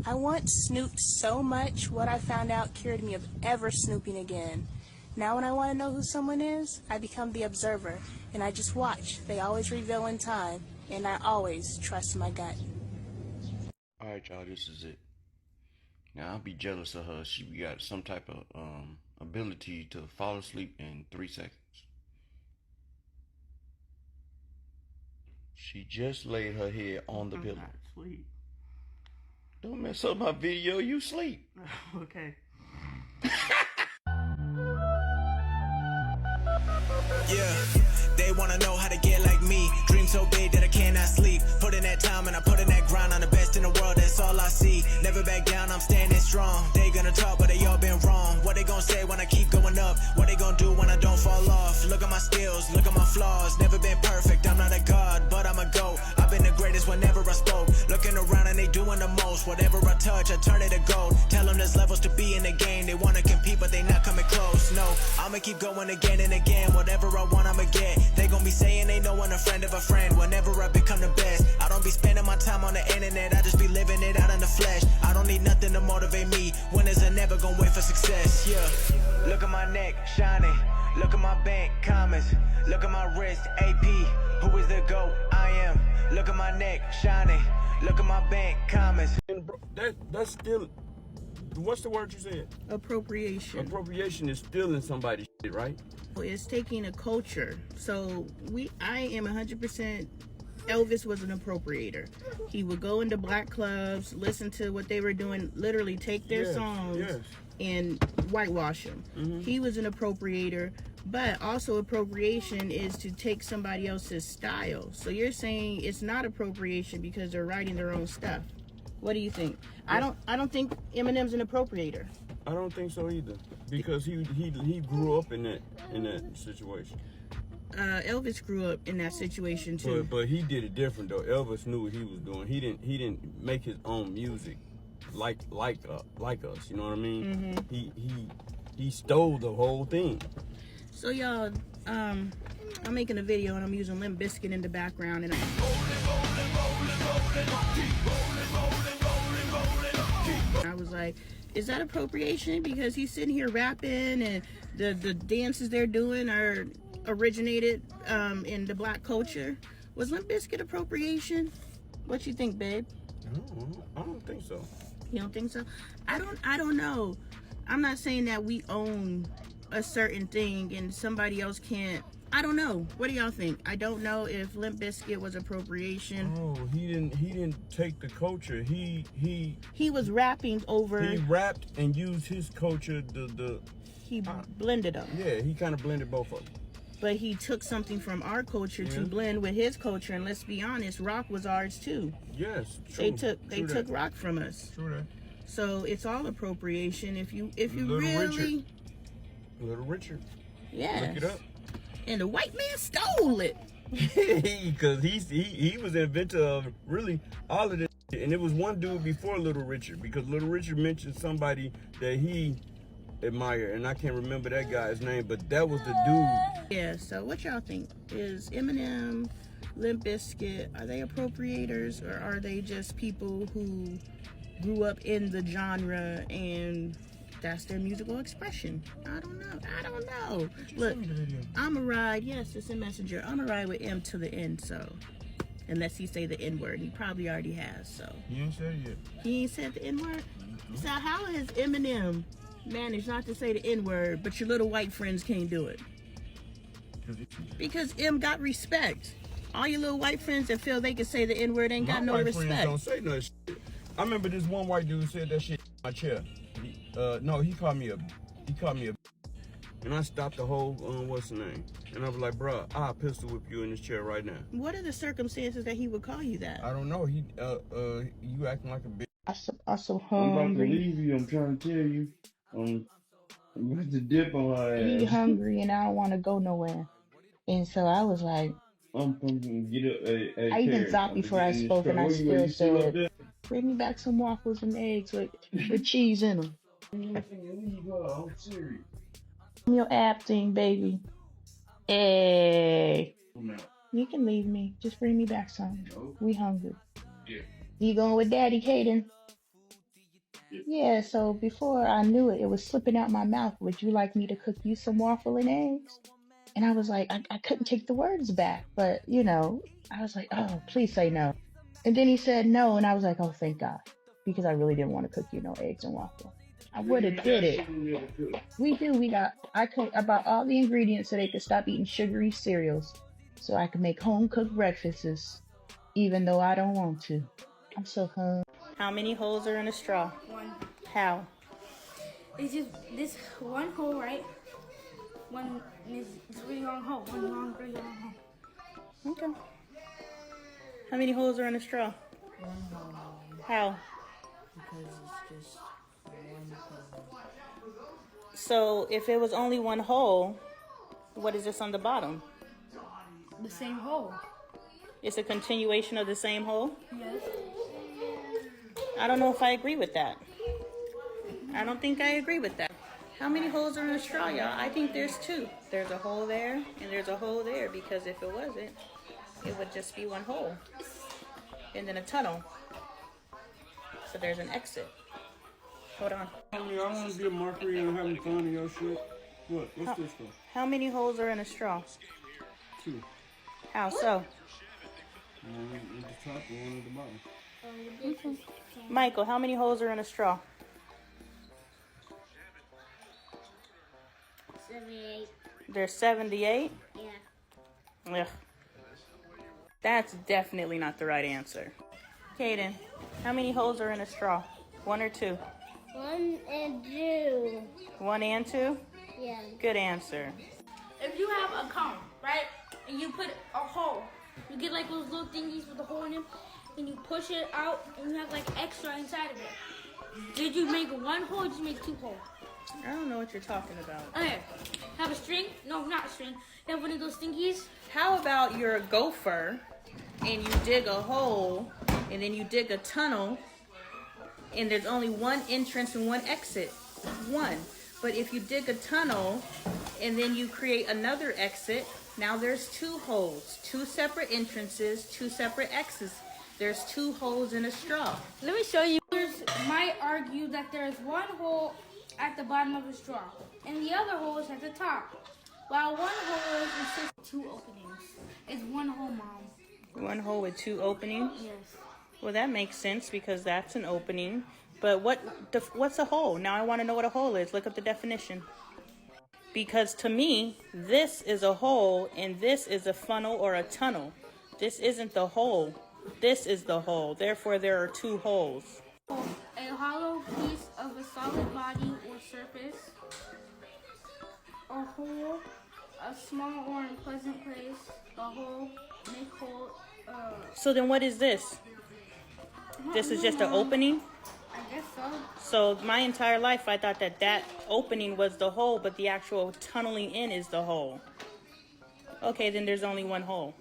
I once snooped so much, what I found out cured me of ever snooping again. Now when I want to know who someone is, I become the observer, and I just watch. They always reveal in time, and I always trust my gut. Alright, y'all, this is it. Now, I'll be jealous of her. She got some type of ability to fall asleep in 3 seconds. She just laid her head on the pillow. Sleep. Don't mess up my video, you sleep. Okay. Yeah, they wanna know how to get like me. Dream so big that I cannot sleep. Put in that time and I put in that grind. I'm the best in the world, that's all I see. Never back down, I'm standing strong. They gonna talk, but they all been wrong. What they gonna say when I keep going up? What they gonna do when I don't fall off? Look at my skills, look at my flaws. Never been perfect, I'm not a god, but I'm a GOAT. I've been the greatest whenever I spoke. Looking around and they doing the most. Whatever I touch, I turn it to gold. Tell them there's levels to be in the game. They wanna compete, but they not coming close. No, I'ma keep going again and again. Whatever I want, I'ma get. They gon' be saying they know I'm a friend of a friend. Whenever I become the best, I don't be spending my time on the internet. I just be living it out in the flesh. I don't need nothing to motivate me. Winners are never gon' wait for success. Yeah. Look at my neck, shining. Look at my bank, commas. Look at my wrist, AP. Who is the GOAT? I am. Look at my neck, shining. Look at my bank, commas. And bro, that's still, what's the word you said? Appropriation. Appropriation is stealing somebody's shit, right? It's taking a culture. So I am 100%. Elvis was an appropriator. He would go into black clubs, listen to what they were doing, literally take their songs and whitewash them. He was an appropriator, but also appropriation is to take somebody else's style. So you're saying it's not appropriation because they're writing their own stuff. What do you think? Yeah. I don't think Eminem's an appropriator. I don't think so either, because he grew up in that situation. Elvis grew up in that situation too. But he did it different though. Elvis knew what he was doing. He didn't make his own music like us. You know what I mean? He stole the whole thing. So y'all, I'm making a video and I'm using Limp Bizkit in the background and I was like, is that appropriation? Because he's sitting here rapping and the dances they're doing are originated in the black culture. Was Limp Bizkit appropriation? What you think, babe? I don't think so. You don't think so? I don't know. I'm not saying that we own a certain thing and somebody else can't. I don't know. What do y'all think? I don't know if Limp Bizkit was appropriation. Oh, he didn't take the culture. He was rapping over. He rapped and used his culture. He blended them. Yeah, he kind of blended both of them. But he took something from our culture to blend with his culture, and let's be honest, rock was ours too. Yes, true. They took rock from us. True that. So it's all appropriation. If you Little really Little Richard. Yes. Look it up. And the white man stole it. Because he was the inventor of really all of this shit. And it was one dude before Little Richard, because Little Richard mentioned somebody that he admired, and I can't remember that guy's name, but that was the dude. Yeah, so what y'all think? Is Eminem, Limp Bizkit, are they appropriators, or are they just people who grew up in the genre and that's their musical expression? I don't know. Look, I'm a ride. Yes, it's a messenger. I'm a ride with M to the end. So, unless he say the N word, he probably already has. So He ain't said it yet. He ain't said the N word. So how has Eminem managed not to say the N word, but your little white friends can't do it? Because M got respect. All your little white friends that feel they can say the N word ain't got no respect. My white friends don't say no shit. I remember this one white dude said that shit in my chair. No, he called me a, and I stopped the whole, what's the name? And I was like, bruh, I'll pistol whip you in this chair right now. What are the circumstances that he would call you that? I don't know. You acting like a bitch. I'm so hungry. I'm about to leave you. I'm trying to tell you. I'm about to dip on her ass. He hungry and I don't want to go nowhere. And so I was like, I'm going to get up. I even thought before I spoke, and I still said, bring me back some waffles and eggs with cheese in them. I'm serious. Your app thing, baby. Hey. You can leave me. Just bring me back some. No. We hungry. Yeah. You going with Daddy, Kaden? Yeah, so before I knew it, it was slipping out my mouth. Would you like me to cook you some waffle and eggs? And I was like, I couldn't take the words back, but I was like, oh, please say no. And then he said no, and I was like, oh, thank God, because I really didn't want to cook you no eggs and waffle. I would have did it. We do. I bought all the ingredients so they could stop eating sugary cereals, so I could make home cooked breakfasts, even though I don't want to. I'm so hungry. How many holes are in a straw? One. How? It's just this one hole, right? One is really long hole. One long, really long hole. Okay. How many holes are in a straw? One hole. How? Because it's just one hole. So if it was only one hole, what is this on the bottom? The same hole. It's a continuation of the same hole? Yes. I don't know if I agree with that. I don't think I agree with that. How many holes are in a straw, y'all? I think there's two. There's a hole there and there's a hole there, because if it wasn't, it would just be one hole. And then a tunnel. So there's an exit. Hold on. I want to be a marker and having fun in your shit. What? What's this for? How many holes are in a straw? 2. How so? One at the top and one at the bottom. Michael, how many holes are in a straw? 78. There's 78? Yeah. Ugh. That's definitely not the right answer. Kaden, how many holes are in a straw? 1 or 2? 1 and 2. 1 and 2? Yeah. Good answer. If you have a cone, right, and you put a hole, you get like those little thingies with a hole in them, and you push it out, and you have like extra inside of it. Did you make 1 hole or did you make 2 holes? I don't know what you're talking about. Okay. Have a string? No, not a string. You have one of those thingies? How about you're a gopher and you dig a hole and then you dig a tunnel and there's only one entrance and one exit? One. But if you dig a tunnel and then you create another exit, now there's 2 holes, 2 separate entrances, 2 separate exits. There's 2 holes in a straw. Let me show you. Might argue that there's 1 hole at the bottom of the straw, and the other hole is at the top. While 1 hole is just 2 openings. It's 1 hole, Mom. 1 hole with 2 openings? Yes. Well, that makes sense because that's an opening. But what's a hole? Now I want to know what a hole is. Look up the definition. Because to me, this is a hole and this is a funnel or a tunnel. This isn't the hole. This is the hole. Therefore, there are 2 holes. A hollow piece of a solid body or surface. A hole, a small or unpleasant place. A hole, make hole. So then what is this? This is just an opening? I guess so. So my entire life I thought that opening was the hole, but the actual tunneling in is the hole. Okay, then there's only 1 hole.